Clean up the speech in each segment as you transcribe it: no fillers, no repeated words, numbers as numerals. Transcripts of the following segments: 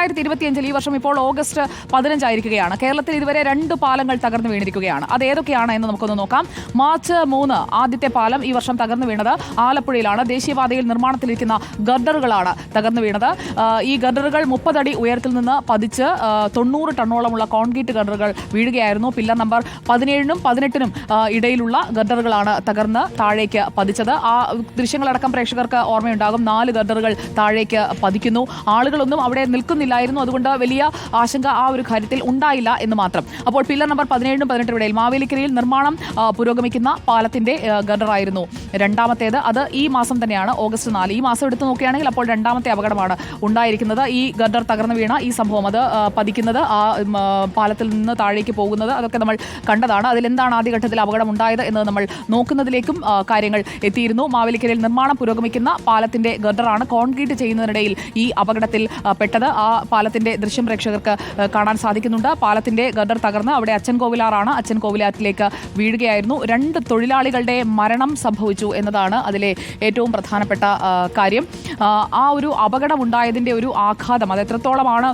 2025 ഈ വർഷം ഇപ്പോൾ ഓഗസ്റ്റ് 15 ആയിരിക്കുകയാണ്. കേരളത്തിൽ ഇതുവരെ 2 പാലങ്ങൾ തകർന്നു വീണിരിക്കുകയാണ്. അത് ഏതൊക്കെയാണ് എന്ന് നമുക്കൊന്ന് നോക്കാം. മാർച്ച് 3 ആദ്യത്തെ പാലം ഈ വർഷം തകർന്നു വീണത് ആലപ്പുഴയിലാണ്. ദേശീയപാതയിൽ നിർമ്മാണത്തിലിരിക്കുന്ന ഗർഡറുകളാണ് തകർന്നു വീണത്. ഈ ഗർഡറുകൾ 30 അടി ഉയരത്തിൽ നിന്ന് പതിച്ച് 90 ടണ്ണോളമുള്ള കോൺക്രീറ്റ് ഗർഡറുകൾ വീഴുകയായിരുന്നു. പില്ലർ നമ്പർ 17നും 18നും ഇടയിലുള്ള ഗർഡറുകളാണ് തകർന്ന് താഴേക്ക് പതിച്ചത്. ആ ദൃശ്യങ്ങളടക്കം പ്രേക്ഷകർക്ക് ഓർമ്മയുണ്ടാകും. 4 ഗർഡറുകൾ താഴേക്ക് പതിക്കുന്നു. ആളുകളൊന്നും അവിടെ നിൽക്കുന്നില്ലായിരുന്നു. അതുകൊണ്ട് വലിയ ആശങ്ക ആ ഒരു കാര്യത്തിൽ ഉണ്ടായില്ല എന്ന് മാത്രം. അപ്പോൾ പില്ലർ നമ്പർ 17നും 18നും ഇടയിൽ മാവേലിക്കരയിൽ നിർമ്മാണം പുരോഗമിക്കുന്ന പാലത്തിന്റെ ഗർഡറായിരുന്നു രണ്ടാമത്തേത്. അത് ഈ മാസം തന്നെയാണ്, ഓഗസ്റ്റ് 4. ഈ മാസം എടുത്തു നോക്കുകയാണെങ്കിൽ അപ്പോൾ രണ്ടാമത്തെ അപകടമാണ് ഉണ്ടായിരിക്കുന്നത്. ഈ ഗർഡർ തകർന്നു വീണ ഈ സംഭവം, അത് പതിക്കുന്നത്, ആ പാലത്തിൽ നിന്ന് താഴേക്ക് പോകുന്നത്, അതൊക്കെ നമ്മൾ കണ്ടതാണ്. അതിലെന്താണ് ആദ്യഘട്ടത്തിൽ അപകടം ഉണ്ടായത് എന്ന് നമ്മൾ നോക്കുന്നതിലേക്കും കാര്യങ്ങൾ എത്തിയിരുന്നു. മാവേലിക്കരയിൽ നിർമ്മാണം പുരോഗമിക്കുന്ന പാലത്തിന്റെ ഗർഡറാണ് കോൺക്രീറ്റ് ചെയ്യുന്നതിനിടയിൽ ഈ അപകടത്തിൽ പെട്ടത്. ആ പാലത്തിന്റെ ദൃശ്യം പ്രേക്ഷകർക്ക് കാണാൻ സാധിക്കുന്നുണ്ട്. പാലത്തിന്റെ ഗർഡർ തകർന്ന് അവിടെ അച്ചൻകോവിലാറാണ്. അച്ചൻകോവിലാറ്റിലേക്ക് വീഴുകയായിരുന്നു. 2 തൊഴിലാളികളുടെ മരണം സംഭവിച്ചു എന്നതാണ് അതിലെ ഏറ്റവും പ്രധാനപ്പെട്ട കാര്യം. ആ ഒരു അപകടം ഉണ്ടായതിന്റെ ഒരു ആഘാതം അത് എത്രത്തോളമാണ്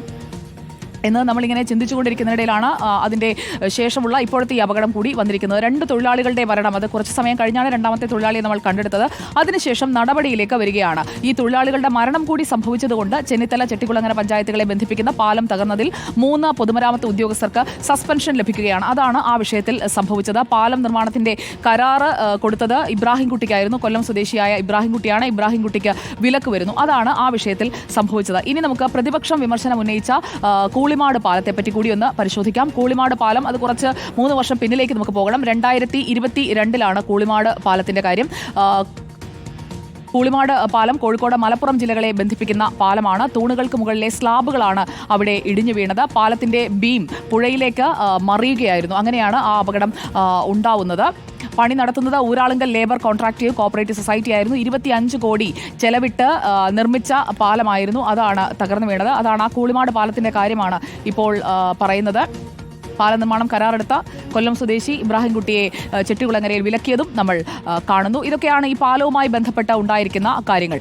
എന്ന് നമ്മളിങ്ങനെ ചിന്തിച്ചുകൊണ്ടിരിക്കുന്നതിനിടയിലാണ് അതിൻ്റെ ശേഷമുള്ള ഇപ്പോഴത്തെ ഈ അപകടം കൂടി വന്നിരിക്കുന്നത്. 2 തൊഴിലാളികളുടെ മരണം, അത് കുറച്ച് സമയം കഴിഞ്ഞാണ് രണ്ടാമത്തെ തൊഴിലാളിയെ നമ്മൾ കണ്ടെടുത്തത്. അതിനുശേഷം നടപടിയിലേക്ക് വരികയാണ്. ഈ തൊഴിലാളികളുടെ മരണം കൂടി സംഭവിച്ചതുകൊണ്ട് ചെന്നിത്തല ചെട്ടികുളങ്ങര പഞ്ചായത്തുകളെ ബന്ധിപ്പിക്കുന്ന പാലം തകർന്നതിൽ 3 പൊതുമരാമത്ത് ഉദ്യോഗസ്ഥർക്ക് സസ്പെൻഷൻ ലഭിക്കുകയാണ്. അതാണ് ആ വിഷയത്തിൽ സംഭവിച്ചത്. പാലം നിർമ്മാണത്തിന്റെ കരാറ് കൊടുത്തത് ഇബ്രാഹിംകുട്ടിക്കായിരുന്നു. കൊല്ലം സ്വദേശിയായ ഇബ്രാഹിംകുട്ടിയാണ്. ഇബ്രാഹിംകുട്ടിക്ക് വിലക്ക് വരുന്നു. അതാണ് ആ വിഷയത്തിൽ സംഭവിച്ചത്. ഇനി നമുക്ക് പ്രതിപക്ഷം വിമർശനം ഉന്നയിച്ച കൂളിമാട് പാലത്തെ പറ്റി കൂടി ഒന്ന് പരിശോധിക്കാം. കൂളിമാട് പാലം, അത് കുറച്ച് 3 വർഷം പിന്നിലേക്ക് നമുക്ക് പോകണം. 2022 കൂളിമാട് പാലത്തിന്റെ കാര്യം. കൂളിമാട് പാലം കോഴിക്കോട് മലപ്പുറം ജില്ലകളെ ബന്ധിപ്പിക്കുന്ന പാലമാണ്. തൂണുകൾക്ക് മുകളിലെ സ്ലാബുകളാണ് അവിടെ ഇടിഞ്ഞു വീണത്. പാലത്തിന്റെ ബീം പുഴയിലേക്ക് മറിയുകയായിരുന്നു. അങ്ങനെയാണ് ആ അപകടം ഉണ്ടാവുന്നത്. പണി നടത്തുന്നത് Uralungal labour contractive cooperative society ആയിരുന്നു. 25 കോടി ചെലവിട്ട് നിർമ്മിച്ച പാലമായിരുന്നു. അതാണ് തകർന്നു വീണത്. അതാണ് ആ കൂളിമാട് പാലത്തിന്റെ കാര്യമാണ് ഇപ്പോൾ പറയുന്നത്. പാല നിർമ്മാണം കരാറെടുത്ത കൊല്ലം സ്വദേശി ഇബ്രാഹിംകുട്ടിയെ ചെട്ടികുളങ്ങരയിൽ വിലക്കിയതും നമ്മൾ കാണുന്നു. ഇതൊക്കെയാണ് ഈ പാലവുമായി ബന്ധപ്പെട്ട് ഉണ്ടായിരിക്കുന്ന കാര്യങ്ങൾ.